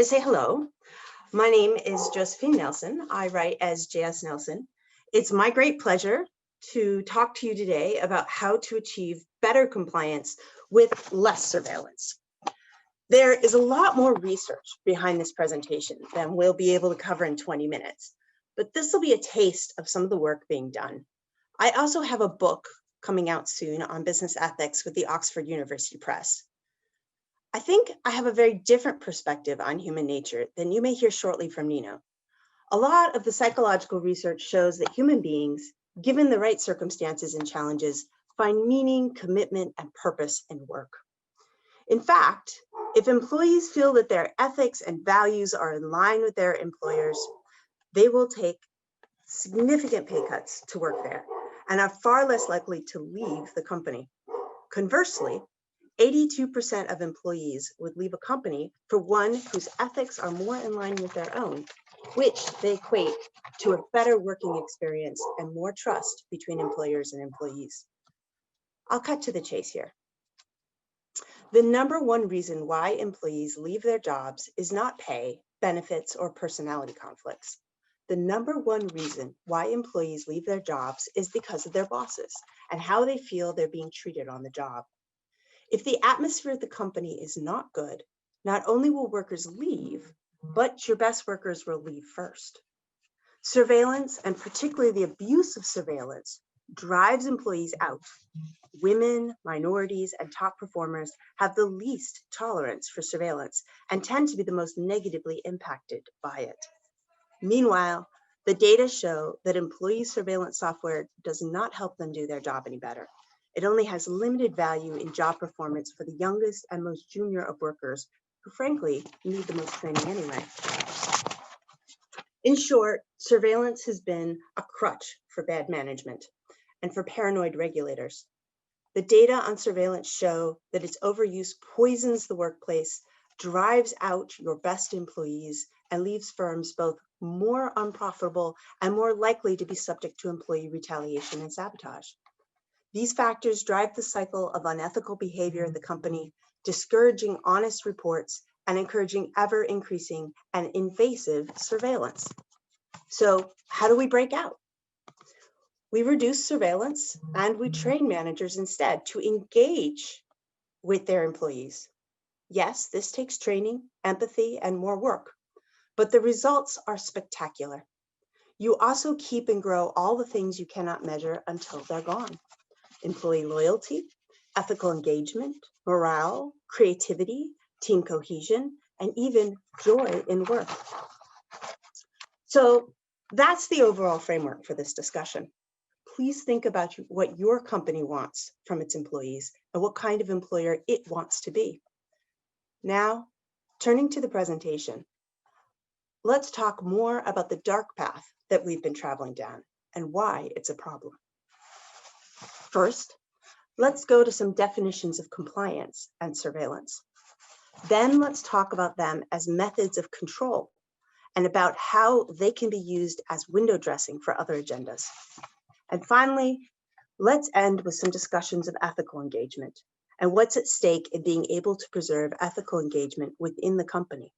say hello. My name is Josephine Nelson. I write as JS Nelson. It's my great pleasure to talk to you today about how to achieve better compliance with less surveillance. There is a lot more research behind this presentation than we'll be able to cover in 20 minutes, but this will be a taste of some of the work being done. I also have a book coming out soon on business ethics with the Oxford University Press. I think I have a very different perspective on human nature than you may hear shortly from Nino. A lot of the psychological research shows that human beings, given the right circumstances and challenges, find meaning, commitment, and purpose in work. In fact, if employees feel that their ethics and values are in line with their employers, they will take significant pay cuts to work there and are far less likely to leave the company. Conversely, 82% of employees would leave a company for one whose ethics are more in line with their own, which they equate to a better working experience and more trust between employers and employees. I'll cut to the chase here. The number one reason why employees leave their jobs is not pay, benefits, or personality conflicts. The number one reason why employees leave their jobs is because of their bosses and how they feel they're being treated on the job. If the atmosphere at the company is not good, not only will workers leave, but your best workers will leave first. Surveillance, and particularly the abuse of surveillance, drives employees out. Women, minorities, and top performers have the least tolerance for surveillance and tend to be the most negatively impacted by it. Meanwhile, the data show that employee surveillance software does not help them do their job any better. It only has limited value in job performance for the youngest and most junior of workers who frankly need the most training anyway. In short, surveillance has been a crutch for bad management and for paranoid regulators. The data on surveillance show that its overuse poisons the workplace, drives out your best employees, and leaves firms both more unprofitable and more likely to be subject to employee retaliation and sabotage. These factors drive the cycle of unethical behavior at the company, discouraging honest reports and encouraging ever-increasing and invasive surveillance. So how do we break out? We reduce surveillance and we train managers instead to engage with their employees. Yes, this takes training, empathy, and more work, but the results are spectacular. You also keep and grow all the things you cannot measure until they're gone. Employee loyalty, ethical engagement, morale, creativity, team cohesion, and even joy in work. So that's the overall framework for this discussion. Please think about what your company wants from its employees and what kind of employer it wants to be. Now, turning to the presentation, let's talk more about the dark path that we've been traveling down and why it's a problem. First, let's go to some definitions of compliance and surveillance. Then let's talk about them as methods of control and about how they can be used as window dressing for other agendas. And finally, let's end with some discussions of ethical engagement and what's at stake in being able to preserve ethical engagement within the company.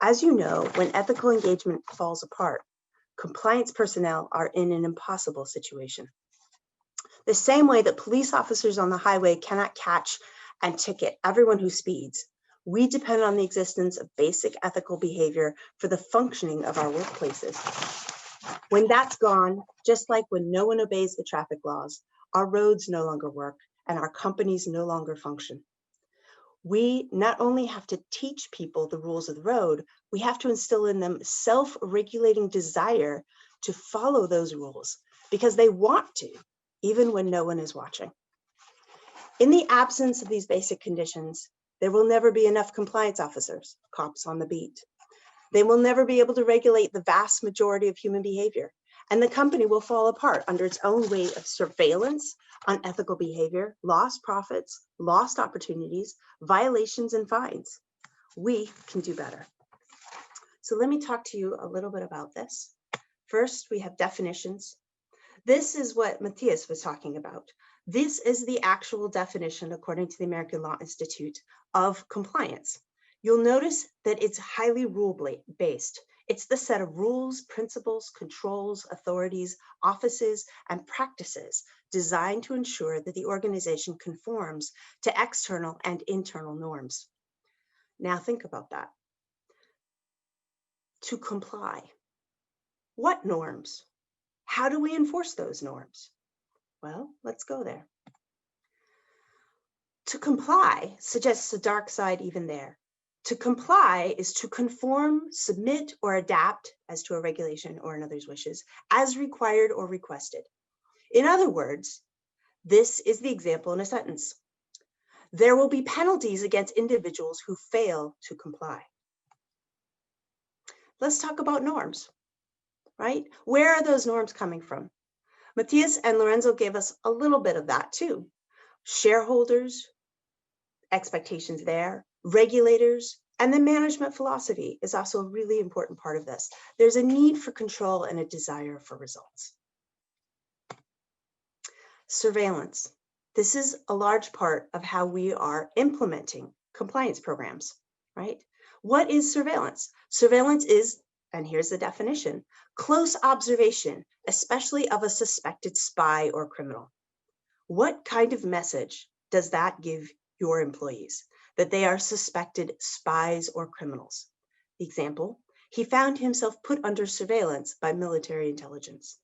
As you know, when ethical engagement falls apart, compliance personnel are in an impossible situation. The same way that police officers on the highway cannot catch and ticket everyone who speeds, we depend on the existence of basic ethical behavior for the functioning of our workplaces. When that's gone, just like when no one obeys the traffic laws, our roads no longer work and our companies no longer function. We not only have to teach people the rules of the road, we have to instill in them self-regulating desire to follow those rules because they want to, even when no one is watching. In the absence of these basic conditions, there will never be enough compliance officers, cops on the beat. They will never be able to regulate the vast majority of human behavior, and the company will fall apart under its own weight of surveillance, unethical behavior, lost profits, lost opportunities, violations, and fines. We can do better. So let me talk to you a little bit about this. First, we have definitions. This is what Matthias was talking about. This is the actual definition, according to the American Law Institute, of compliance. you'll notice that it's highly rule-based. It's the set of rules, principles, controls, authorities, offices, and practices designed to ensure that the organization conforms to external and internal norms. Now think about that. To comply. What norms? How do we enforce those norms? Well, let's go there. To comply suggests a dark side even there. To comply is to conform, submit, or adapt as to a regulation or another's wishes as required or requested. In other words, this is the example in a sentence. There will be penalties against individuals who fail to comply. Let's talk about norms, right? Where are those norms coming from? Matthias and Lorenzo gave us a little bit of that too. Shareholders, expectations there, regulators, and the management philosophy is also a really important part of this. There's a need for control and a desire for results. Surveillance. This is a large part of how we are implementing compliance programs, right? What is surveillance? Surveillance is, and here's the definition, close observation, especially of a suspected spy or criminal. What kind of message does that give your employees? That they are suspected spies or criminals. The example, he found himself put under surveillance by military intelligence.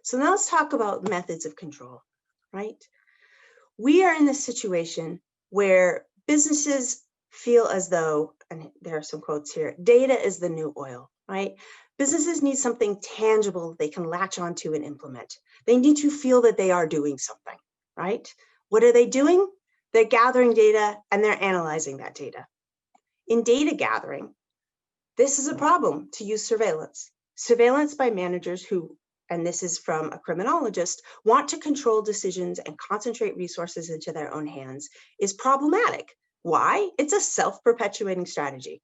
So now let's talk about methods of control, right? We are in this situation where businesses feel as though, and there are some quotes here, data is the new oil, right? Businesses need something tangible they can latch onto and implement. They need to feel that they are doing something, right? What are they doing? They're gathering data and they're analyzing that data. In data gathering, this is a problem to use surveillance. Surveillance by managers who, and this is from a criminologist, want to control decisions and concentrate resources into their own hands is problematic. Why? It's a self-perpetuating strategy.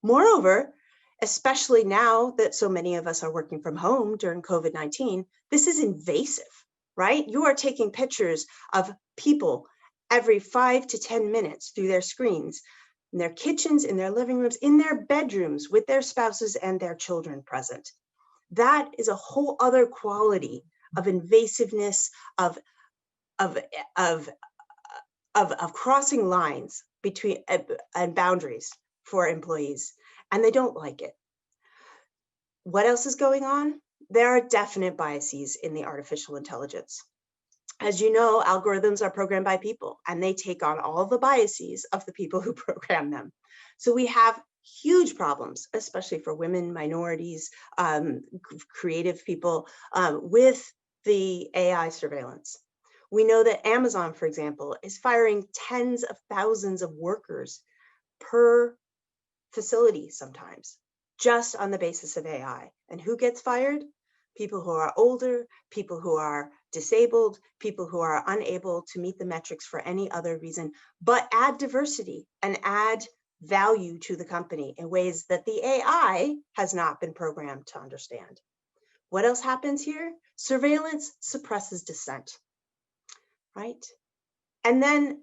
Moreover, especially now that so many of us are working from home during COVID-19, this is invasive, right? You are taking pictures of people every 5 to 10 minutes through their screens, in their kitchens, in their living rooms, in their bedrooms with their spouses and their children present. That is a whole other quality of invasiveness, of crossing lines between and boundaries for employees, and they don't like it. What else is going on? There are definite biases in the artificial intelligence. As you know, algorithms are programmed by people, and they take on all the biases of the people who program them. So we have huge problems, especially for women, minorities, creative people, with the AI surveillance. We know that Amazon, for example, is firing tens of thousands of workers per facility sometimes, just on the basis of AI. And who gets fired? People who are older, people who are disabled, people who are unable to meet the metrics for any other reason, but add diversity and add value to the company in ways that the AI has not been programmed to understand. What else happens here? Surveillance suppresses dissent, right? And then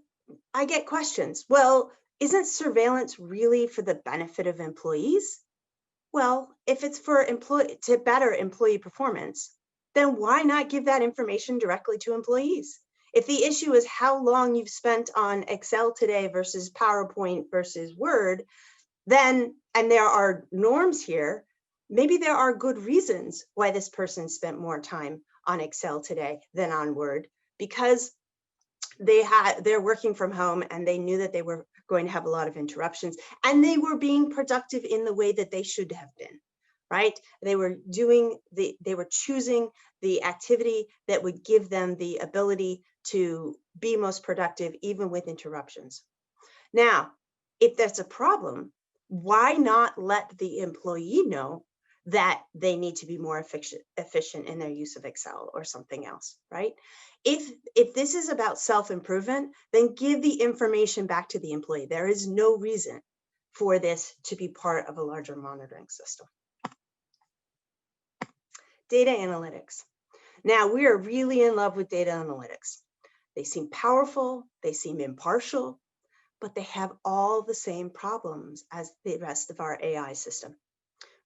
I get questions. Well, isn't surveillance really for the benefit of employees? Well, if it's for to better employee performance, then why not give that information directly to employees? If the issue is how long you've spent on Excel today versus PowerPoint versus Word, then, and there are norms here, maybe there are good reasons why this person spent more time on Excel today than on Word, because they're working from home and they knew that they were going to have a lot of interruptions, and they were being productive in the way that they should have been, right? They were choosing the activity that would give them the ability to be most productive, even with interruptions. Now, if that's a problem, why not let the employee know that they need to be more efficient in their use of Excel or something else, right? If this is about self-improvement, then give the information back to the employee. There is no reason for this to be part of a larger monitoring system. Data analytics. Now, we are really in love with data analytics. They seem powerful, they seem impartial, but they have all the same problems as the rest of our AI system,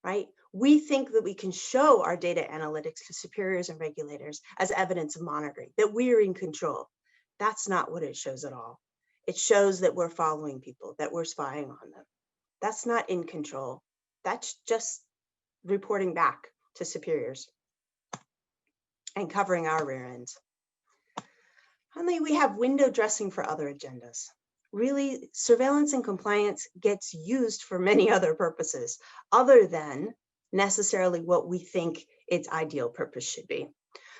right? We think that we can show our data analytics to superiors and regulators as evidence of monitoring, that we're in control. That's not what it shows at all. It shows that we're following people, that we're spying on them. That's not in control. That's just reporting back to superiors and covering our rear ends. Finally, we have window dressing for other agendas. Really, surveillance and compliance gets used for many other purposes other than necessarily what we think its ideal purpose should be.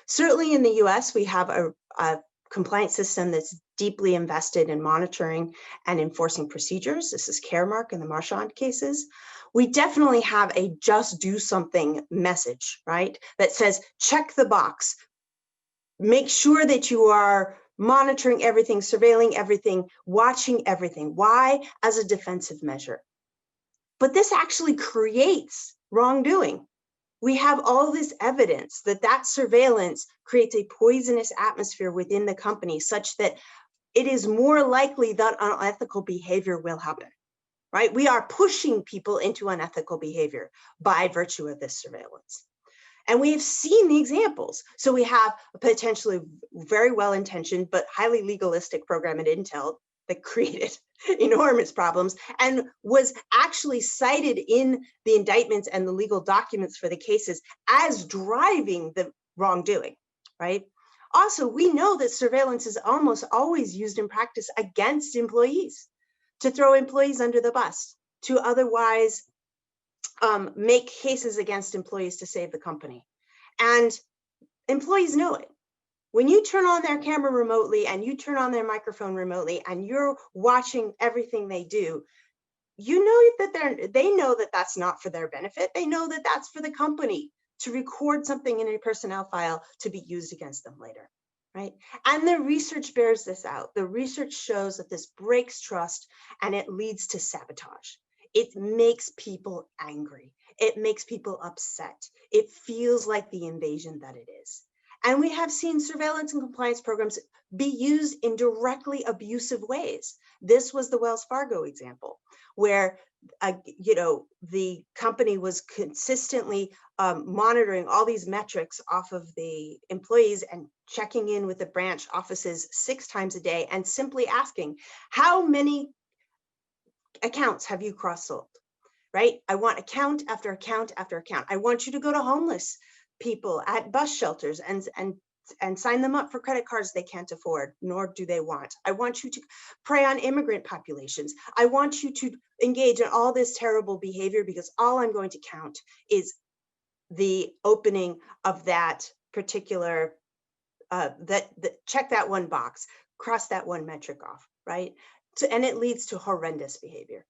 Certainly in the US, we have a compliance system that's deeply invested in monitoring and enforcing procedures. This is Caremark and the Marchand cases. We definitely have a just do something message, right? That says, check the box, make sure that you are monitoring everything, surveilling everything, watching everything. Why? As a defensive measure. But this actually creates wrongdoing. We have all this evidence that that surveillance creates a poisonous atmosphere within the company such that it is more likely that unethical behavior will happen, right? We are pushing people into unethical behavior by virtue of this surveillance. And we have seen the examples. So we have a potentially very well-intentioned but highly legalistic program at Intel that created enormous problems and was actually cited in the indictments and the legal documents for the cases as driving the wrongdoing, right? Also, we know that surveillance is almost always used in practice against employees, to throw employees under the bus, to otherwise make cases against employees to save the company. And employees know it. When you turn on their camera remotely and you turn on their microphone remotely and you're watching everything they do, you know that they know that that's not for their benefit. They know that that's for the company to record something in a personnel file to be used against them later, right? And the research bears this out. The research shows that this breaks trust and it leads to sabotage. It makes people angry. It makes people upset. It feels like the invasion that it is. And we have seen surveillance and compliance programs be used in directly abusive ways. This was the Wells Fargo example, where the company was consistently monitoring all these metrics off of the employees and checking in with the branch offices 6 times a day and simply asking, how many accounts have you cross-sold, right? I want account after account after account. I want you to go to homeless people at bus shelters and sign them up for credit cards they can't afford, nor do they want. I want you to prey on immigrant populations. I want you to engage in all this terrible behavior because all I'm going to count is the opening of that particular, check that one box, cross that one metric off, right? And it leads to horrendous behavior.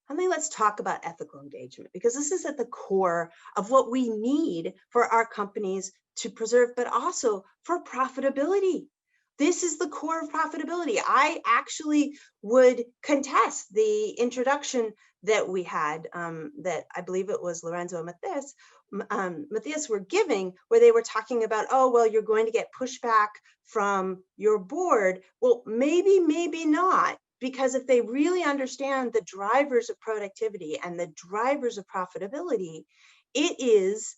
And then let's talk about ethical engagement, because this is at the core of what we need for our companies to preserve, but also for profitability. This is the core of profitability. I actually would contest the introduction that we had, that I believe it was Lorenzo and Matthias were giving, where they were talking about, oh, well, you're going to get pushback from your board. Well, maybe, maybe not. Because if they really understand the drivers of productivity and the drivers of profitability, it is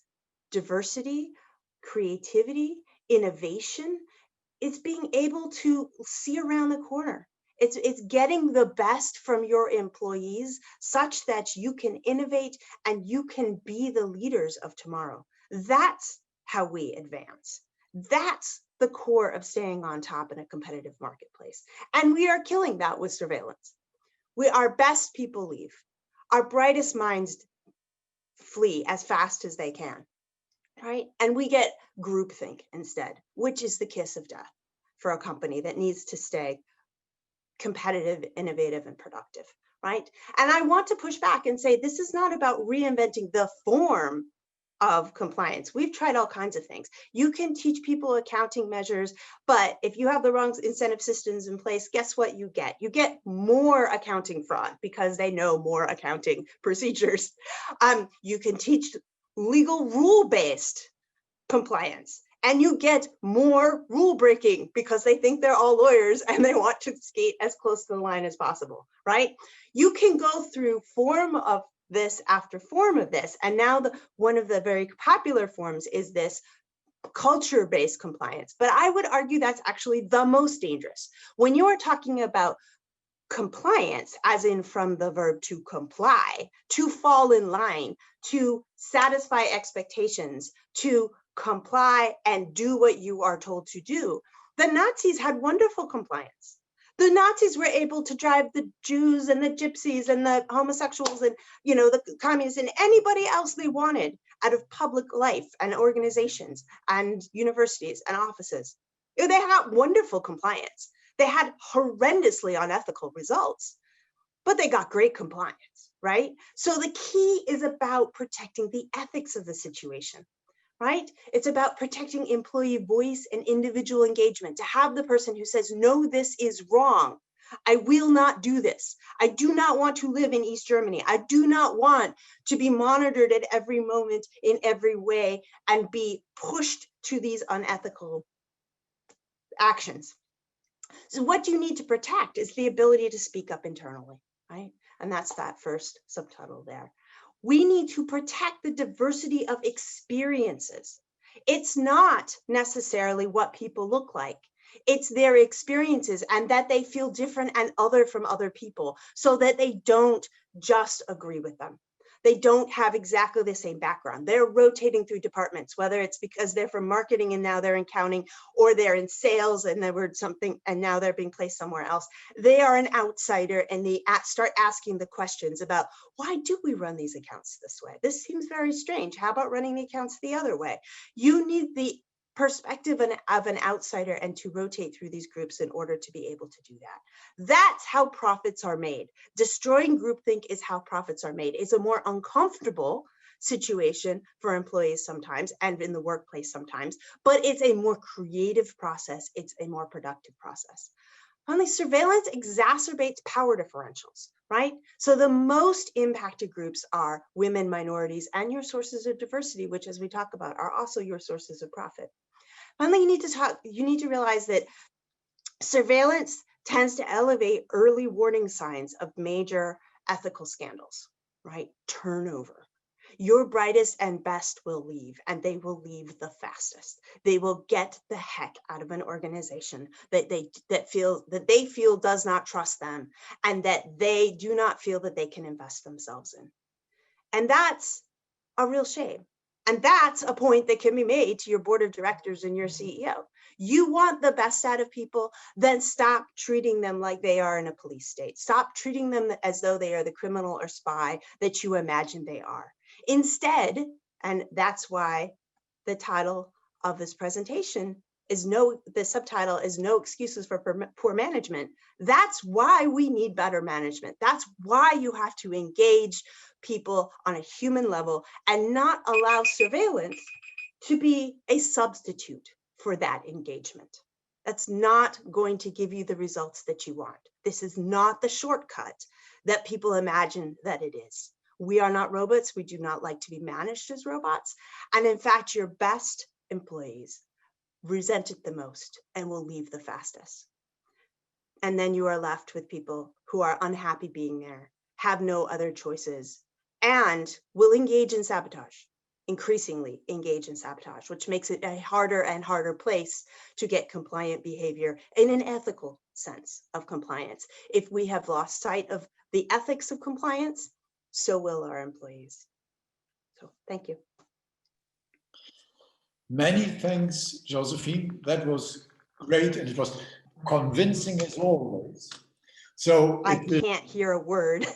diversity, creativity, innovation. It's being able to see around the corner. It's getting the best from your employees such that you can innovate and you can be the leaders of tomorrow. That's how we advance. That's the core of staying on top in a competitive marketplace. And we are killing that with surveillance. Our best people leave. Our brightest minds flee as fast as they can, right? And we get groupthink instead, which is the kiss of death for a company that needs to stay competitive, innovative, and productive, right? And I want to push back and say, this is not about reinventing the form of compliance. We've tried all kinds of things. You can teach people accounting measures, but if you have the wrong incentive systems in place, guess what you get? You get more accounting fraud because they know more accounting procedures. You can teach legal rule-based compliance, And you get more rule breaking because they think they're all lawyers and they want to skate as close to the line as possible, right? You can go through form of this after form of this. And now one of the very popular forms is this culture-based compliance. But I would argue that's actually the most dangerous. When you are talking about compliance, as in from the verb to comply, to fall in line, to satisfy expectations, to comply and do what you are told to do. The Nazis had wonderful compliance. The Nazis were able to drive the Jews and the gypsies and the homosexuals and, you know, the communists and anybody else they wanted out of public life and organizations and universities and offices. They had wonderful compliance. They had horrendously unethical results, but they got great compliance, right? So the key is about protecting the ethics of the situation, right? It's about protecting employee voice and individual engagement, to have the person who says, no, this is wrong. I will not do this. I do not want to live in East Germany. I do not want to be monitored at every moment in every way and be pushed to these unethical actions. So what you need to protect is the ability to speak up internally, right? And that's that first subtitle there. We need to protect the diversity of experiences. It's not necessarily what people look like. It's their experiences and that they feel different and other from other people so that they don't just agree with them. They don't have exactly the same background. They're rotating through departments, whether it's because they're from marketing and now they're in accounting, or they're in sales and they were something and now they're being placed somewhere else. They are an outsider and they start asking the questions about, why do we run these accounts this way? This seems very strange. How about running the accounts the other way? You need the perspective of an outsider and to rotate through these groups in order to be able to do that. That's how profits are made. Destroying groupthink is how profits are made. It's a more uncomfortable situation for employees sometimes and in the workplace sometimes, but it's a more creative process. It's a more productive process. Finally, surveillance exacerbates power differentials, right? So the most impacted groups are women, minorities, and your sources of diversity, which, as we talk about, are also your sources of profit. Finally, you need to realize that surveillance tends to elevate early warning signs of major ethical scandals, right? Turnover. Your brightest and best will leave, and they will leave the fastest. They will get the heck out of an organization that they feel does not trust them, and that they do not feel that they can invest themselves in. And that's a real shame. And that's a point that can be made to your board of directors and your CEO. You want the best out of people, then stop treating them like they are in a police state. Stop treating them as though they are the criminal or spy that you imagine they are. Instead, and that's why the title of this presentation is the subtitle is No Excuses for Poor Management. That's why we need better management. That's why you have to engage people on a human level and not allow surveillance to be a substitute for that engagement. That's not going to give you the results that you want. This is not the shortcut that people imagine that it is. We are not robots. We do not like to be managed as robots. And in fact, your best employees resent it the most and will leave the fastest. And then you are left with people who are unhappy being there, have no other choices, and will engage in sabotage, increasingly engage in sabotage, which makes it a harder and harder place to get compliant behavior in an ethical sense of compliance. If we have lost sight of the ethics of compliance, so will our employees. So thank you. Many thanks, Josephine. That was great, and it was convincing as always. So I can't hear a word.